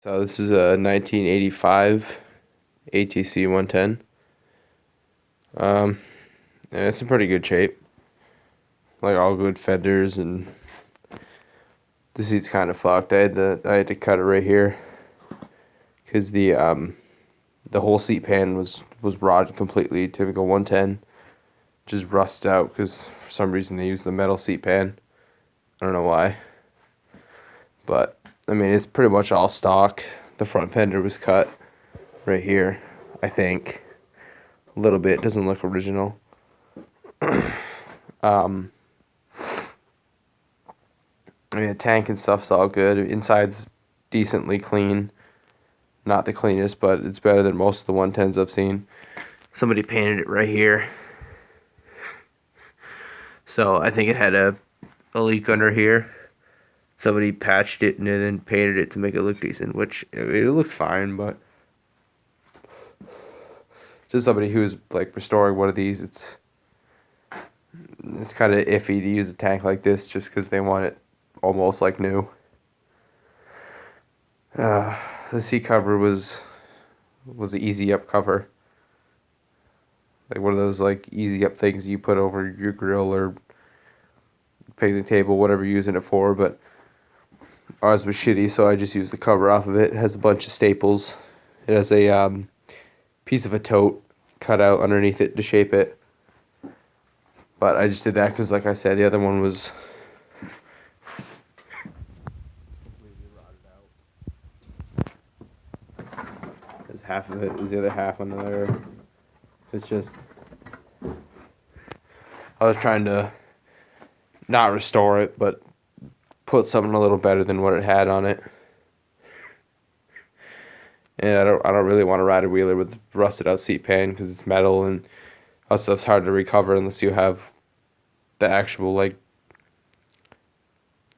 So this is a 1985 ATC 110. Yeah, it's in pretty good shape. Like all good fenders, and the seat's kind of fucked. I had to cut it right here because the whole seat pan was rotted completely. Typical 110, just rusts out because for some reason they use the metal seat pan. I don't know why, but I mean it's pretty much all stock. The front fender was cut right here, I think. A little bit, doesn't look original. um, I mean, the tank and stuff's all good. Inside's decently clean. Not the cleanest, but it's better than most of the 110s I've seen. Somebody painted it right here. So I think it had a leak under here. Somebody patched it and then painted it to make it look decent, which it looks fine, but just somebody who's like restoring one of these, it's kind of iffy to use a tank like this just because they want it almost like new. The seat cover was an easy up cover, like one of those like easy up things you put over your grill or picnic table, whatever you're using it for. But ours was shitty, so I just used the cover off of it. It has a bunch of staples. It has a piece of a tote cut out underneath it to shape it. But I just did that because, like I said, the other one was completely rotted out. Because half of it is the other half on there. It's just, I was trying to not restore it, but put something a little better than what it had on it. And I don't really want to ride a wheeler with rusted out seat pan because it's metal and that stuff's hard to recover unless you have the actual like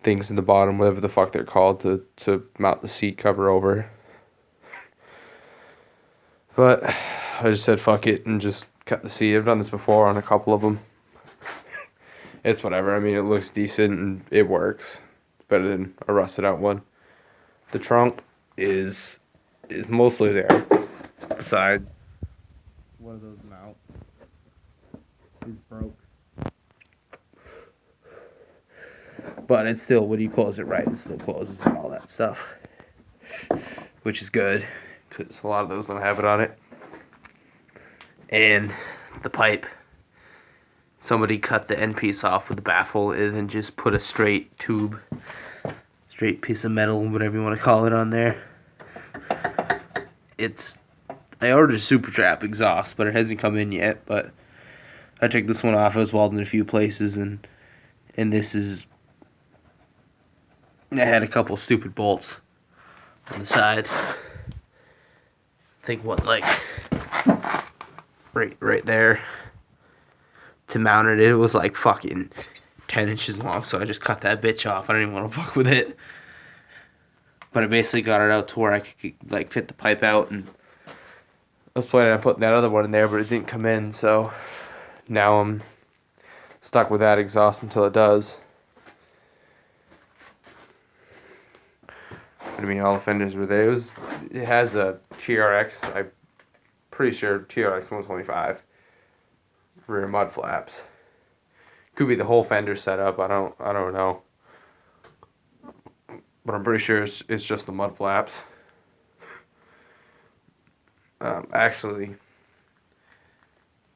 things in the bottom, whatever the fuck they're called, to mount the seat cover over. But I just said fuck it and just cut the seat. I've done this before on a couple of them. It's whatever. I mean, it looks decent and it works. It's better than a rusted out one. The trunk is mostly there. Besides, one of those mounts is broke. But it's still, when you close it right, it still closes and all that stuff. Which is good, because a lot of those don't have it on it. And the pipe. Somebody cut the end piece off with the baffle and then just put a straight tube, straight piece of metal, whatever you want to call it, on there. I ordered a Super Trap exhaust, but it hasn't come in yet. But I took this one off. I was welding a few places, and this is, I had a couple stupid bolts on the side. I think like right there to mount it. It was like fucking 10 inches long, so I just cut that bitch off. I didn't even want to fuck with it. But I basically got it out to where I could like fit the pipe out, and I was planning on putting that other one in there, but it didn't come in, so now I'm stuck with that exhaust until it does. I mean, all the fenders were there. It has a TRX, I'm pretty sure TRX 125 rear mud flaps. Could be the whole fender setup. I don't know. But I'm pretty sure it's just the mud flaps. Actually,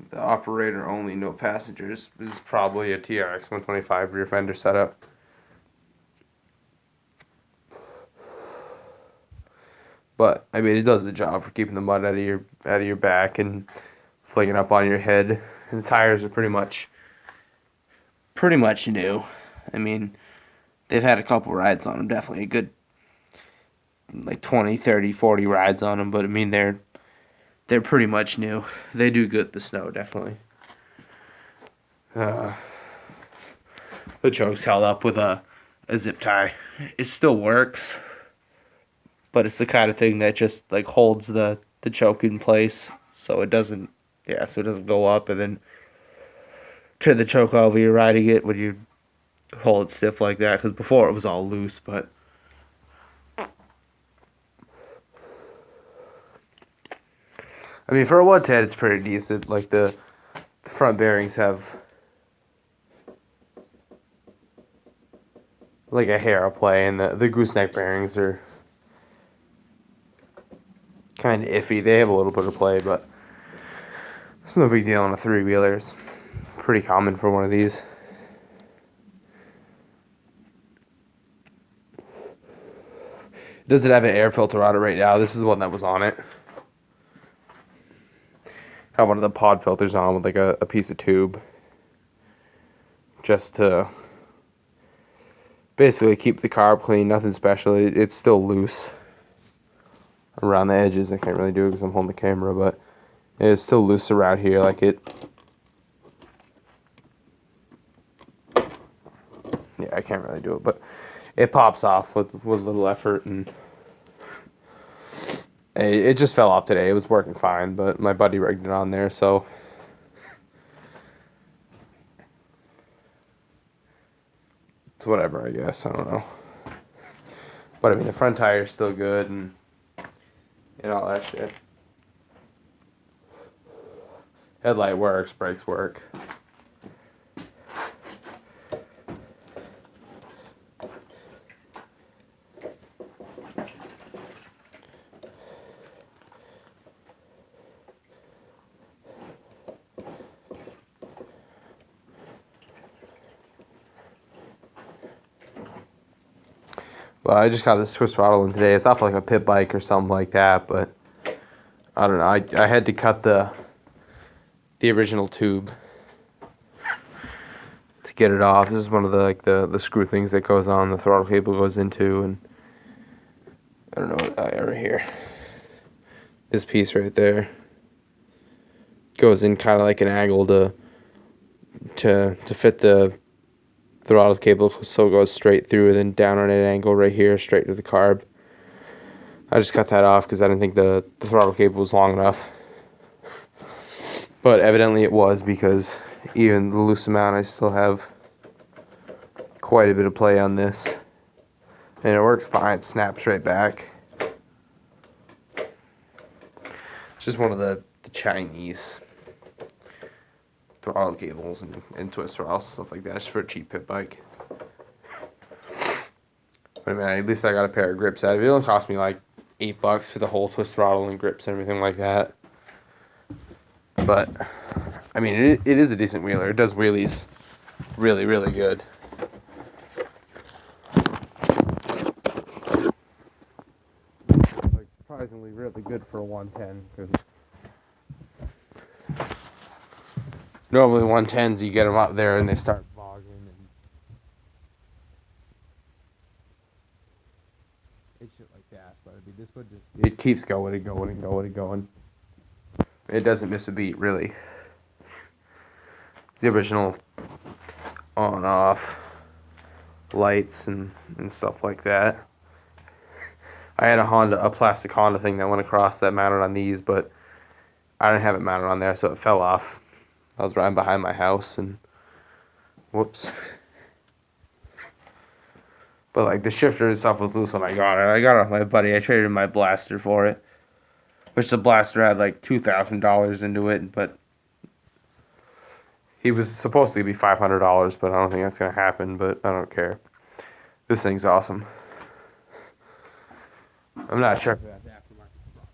the operator only, no passengers, is probably a TRX 125 rear fender setup. But I mean, it does the job for keeping the mud out of your back and flinging up on your head. And the tires are pretty much new. I mean, they've had a couple rides on them, definitely a good like 20, 30, 40 rides on them, but I mean they're pretty much new. They do good in the snow, definitely. The choke's held up with a zip tie. It still works, but it's the kind of thing that just like holds the choke in place so it doesn't go up and then turn the choke over. You're riding it when you hold it stiff like that, because before it was all loose. But I mean, for a 110, it's pretty decent. Like, the front bearings have, like, a hair of play, and the gooseneck bearings are kind of iffy. They have a little bit of play, but it's no big deal on a three-wheeler. It's pretty common for one of these. Does it have an air filter on it right now? This is the one that was on it. Have one of the pod filters on with like a piece of tube. Just to basically keep the carb clean, nothing special. It's still loose around the edges. I can't really do it because I'm holding the camera, but it's still loose around here. Like it. Yeah, I can't really do it, but it pops off with little effort, and it just fell off today. It was working fine, but my buddy rigged it on there, so it's whatever, I guess. I don't know. But I mean, the front tire's still good, and all that shit. Headlight works, brakes work. Well, I just got this twist throttle in today. It's off like a pit bike or something like that, but I don't know. I had to cut the original tube to get it off. This is one of the screw things that goes on. The throttle cable goes into, and I don't know what right here. This piece right there goes in kind of like an angle to fit the throttle cable, so it goes straight through and then down on an angle right here, straight to the carb. I just cut that off because I didn't think the throttle cable was long enough. But evidently it was, because even the loose amount, I still have quite a bit of play on this. And it works fine. It snaps right back. It's just one of the Chinese throttle cables and twist throttles and stuff like that, just for a cheap pit bike. But I mean, at least I got a pair of grips out of it. It only cost me like $8 for the whole twist throttle and grips and everything like that. But I mean, it is a decent wheeler. It does wheelies really, really good. Like, surprisingly really good for a 110, because normally 110s, you get them out there and they start bogging and shit like that. But I mean, this one just, it keeps going and going and going and going. It doesn't miss a beat, really. It's the original on off lights and stuff like that. I had a plastic Honda thing that went across that mounted on these, but I didn't have it mounted on there, so it fell off. I was riding behind my house, and whoops. But like, the shifter and stuff was loose when I got it. I got it off my buddy. I traded my blaster for it, which the blaster had like $2,000 into it, but he was supposed to be $500, but I don't think that's gonna happen. But I don't care. This thing's awesome. I'm not sure if that's aftermarket product.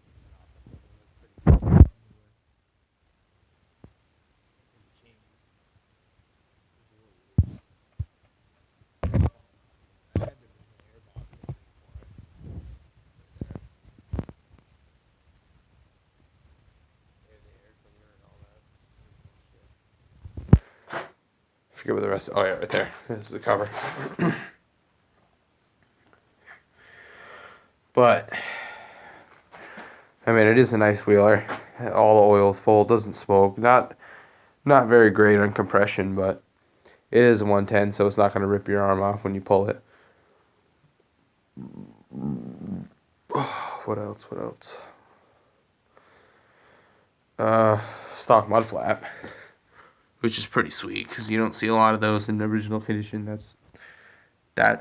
Forget what the rest. Oh yeah, right there. There's the cover. But I mean, it is a nice wheeler. All the oil's full. Doesn't smoke. Not very great on compression, but it is a 110, so it's not going to rip your arm off when you pull it. What else? Stock mud flap, which is pretty sweet because you don't see a lot of those in original condition. That's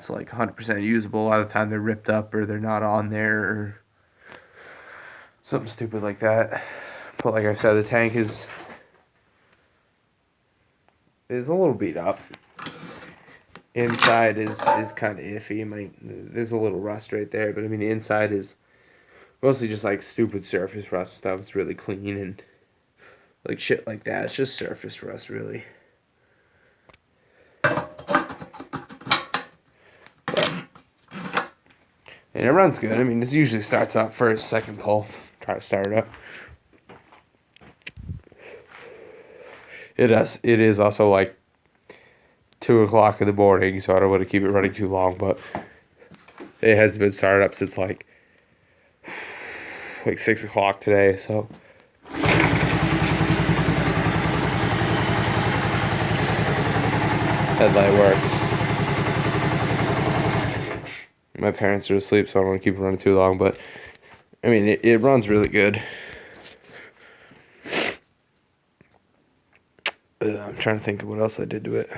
like 100% usable. A lot of the time they're ripped up or they're not on there or something stupid like that. But like I said, the tank is a little beat up. Inside is kind of iffy. There's a little rust right there, but I mean the inside is mostly just like stupid surface rust stuff. It's really clean and like shit like that. It's just surface rust, really. And it runs good. I mean, this usually starts up first, second pull. Try to start it up. It is also like 2 o'clock in the morning, so I don't want to keep it running too long, but it hasn't been started up since like 6 o'clock today, so. Headlight works. My parents are asleep, so I don't want to keep it running too long, but I mean, it runs really good. I'm trying to think of what else I did to it.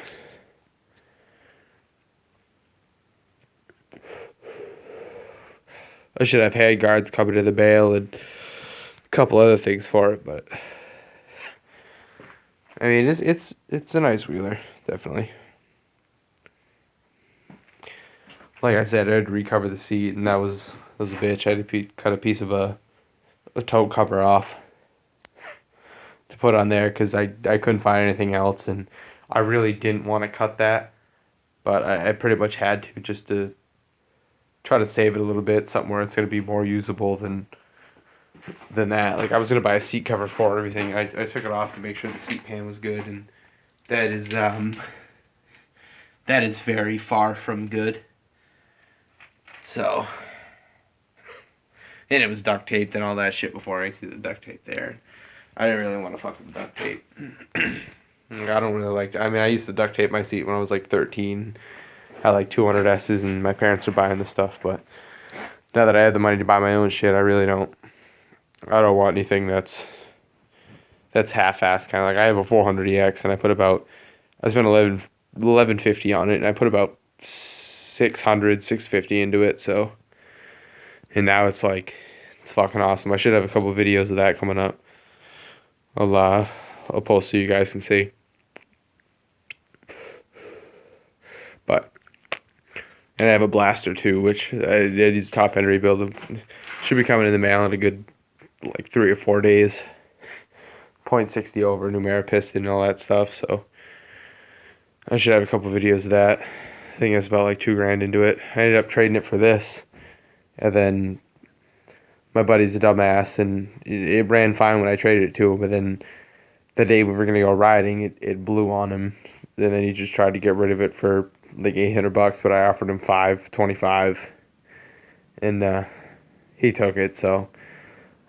I should have had guards coming to the bale and a couple other things for it, but I mean, it's a nice wheeler, definitely. Like I said, I had to recover the seat, and that was a bitch. I had to cut a piece of a tote cover off to put on there because I couldn't find anything else, and I really didn't want to cut that, but I pretty much had to just to try to save it a little bit, something where it's going to be more usable than that. Like I was going to buy a seat cover for everything. I took it off to make sure the seat pan was good, and that is very far from good. So, and it was duct taped and all that shit before I see the duct tape there. I didn't really want to fuck with duct tape. I don't really like. I mean, I used to duct tape my seat when I was like 13. Had like 200 S's, and my parents were buying the stuff. But now that I have the money to buy my own shit, I really don't. I don't want anything that's half-assed. Kind of like I have a 400EX, and I spent $1150 on it, and I put about 650 into it. So, and now it's fucking awesome. I should have a couple of videos of that coming up. I'll post so you guys can see. But, and I have a Blaster too, which I did use top end rebuild. Should be coming in the mail in a good 3 or 4 days. 0.60 over, Numera piston and all that stuff. So I should have a couple of videos of that. I think it's about $2,000 into it. I ended up trading it for this, and then my buddy's a dumbass, and it ran fine when I traded it to him, but then the day we were going to go riding, it blew on him, and then he just tried to get rid of it for $800, but I offered him $525, and he took it, so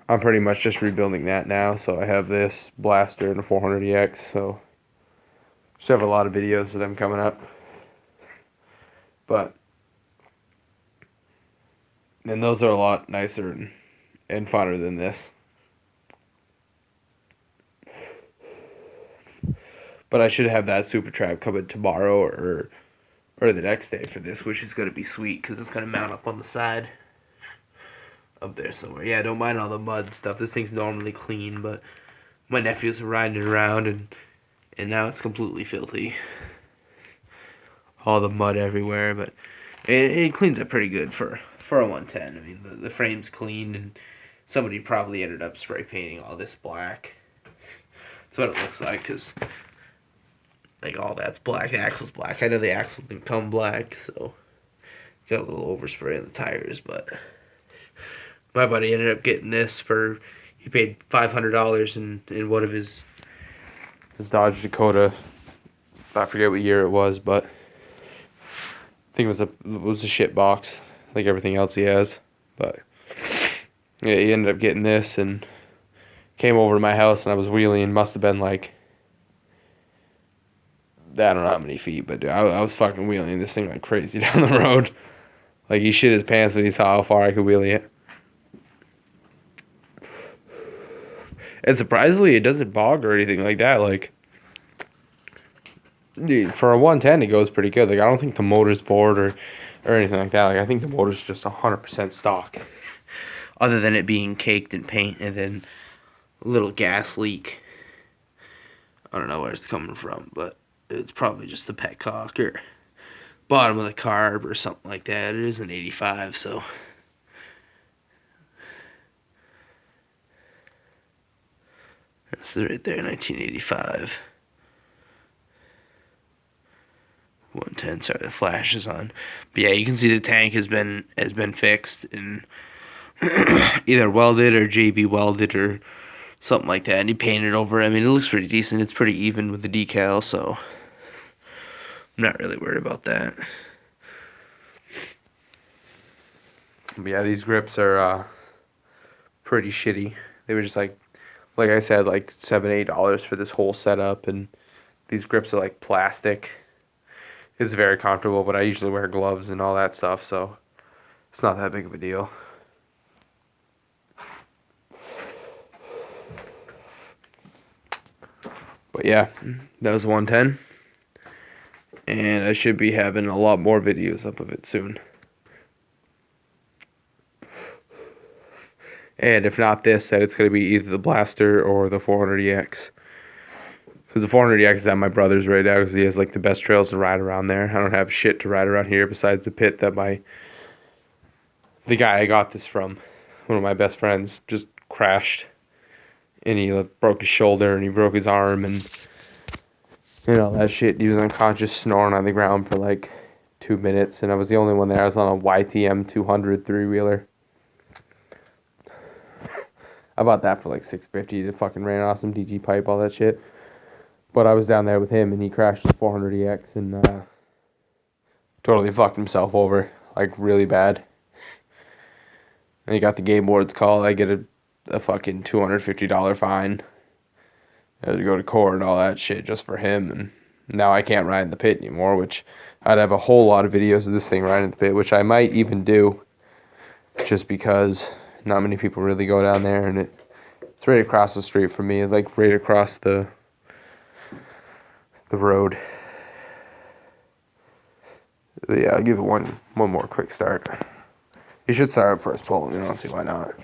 I'm pretty much just rebuilding that now. So I have this Blaster and a 400EX, so should have a lot of videos of them coming up. But then those are a lot nicer and funner than this. But I should have that Super Trap coming tomorrow or the next day for this, which is going to be sweet because it's going to mount up on the side up there somewhere. Yeah, don't mind all the mud and stuff. This thing's normally clean, but my nephews are riding it around, and now it's completely filthy. All the mud everywhere, but it cleans up pretty good for a 110. I mean, the frame's clean, and somebody probably ended up spray painting all this black. That's what it looks like, because all that's black. The axle's black. I know the axle didn't come black, so got a little overspray on the tires, but my buddy ended up getting this he paid $500 in one of his Dodge Dakota. I forget what year it was, but I think it was a shit box, like everything else he has. But yeah, he ended up getting this and came over to my house, and I was wheeling. Must have been I don't know how many feet, but dude, I was fucking wheeling this thing like crazy down the road. He shit his pants when he saw how far I could wheelie it. And surprisingly, it doesn't bog or anything like that. Dude, for a 110, it goes pretty good. I don't think the motor's bored or anything like that. I think the motor's just 100% stock. Other than it being caked in paint, and then a little gas leak. I don't know where it's coming from, but it's probably just the petcock or bottom of the carb or something like that. It is an 85, so this is right there, 1985. 110. Sorry, the flash is on. But yeah, you can see the tank has been fixed and either welded or JB welded or something like that. And he painted over. I mean, it looks pretty decent. It's pretty even with the decal, so I'm not really worried about that. But yeah, these grips are pretty shitty. They were just like I said, like $7, $8 for this whole setup, and these grips are like plastic. It's very comfortable, but I usually wear gloves and all that stuff, so it's not that big of a deal. But yeah, that was 110. And I should be having a lot more videos up of it soon. And if not this, then it's going to be either the Blaster or the 400EX. Because the 400EX is at my brother's right now because he has like the best trails to ride around there. I don't have shit to ride around here besides the pit that the guy I got this from, one of my best friends, just crashed. And he broke his shoulder and he broke his arm and that shit. He was unconscious, snoring on the ground for like 2 minutes, and I was the only one there. I was on a YTM 200 3-wheeler. I bought that for like $650. It fucking ran awesome, DG pipe, all that shit. But I was down there with him, and he crashed his 400EX and totally fucked himself over, like really bad. And he got the game board's call. I get a fucking $250 fine. I had to go to court and all that shit just for him, and now I can't ride in the pit anymore, which I'd have a whole lot of videos of this thing riding in the pit, which I might even do, just because not many people really go down there, and it's right across the street from me, like right across the road. But yeah, I'll give it one more quick start. You should start up first pull, I don't see why not.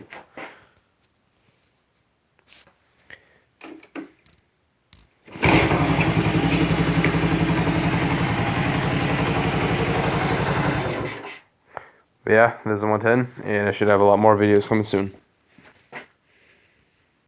But yeah, this is 110, and I should have a lot more videos coming soon.